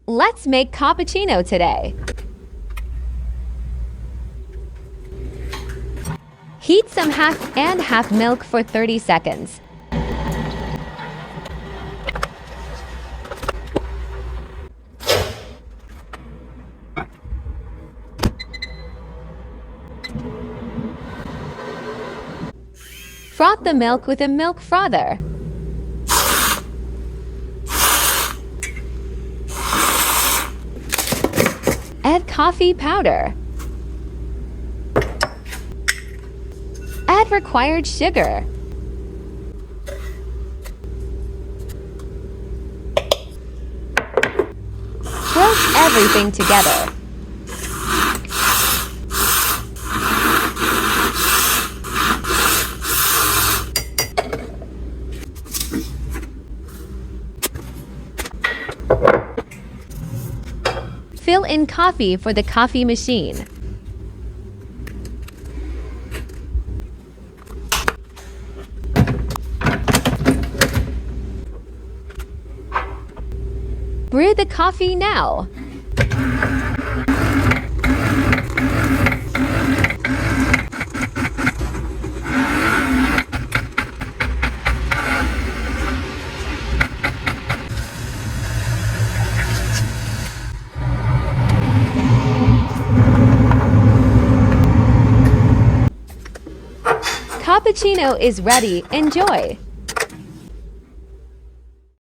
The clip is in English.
Let's make cappuccino today. Heat some half and half milk for 30 seconds. Froth the milk with a milk frother. Add coffee powder. Add required sugar. Whisk everything together. Fill in coffee for the coffee machine. Brew the coffee now. Cappuccino is ready. Enjoy!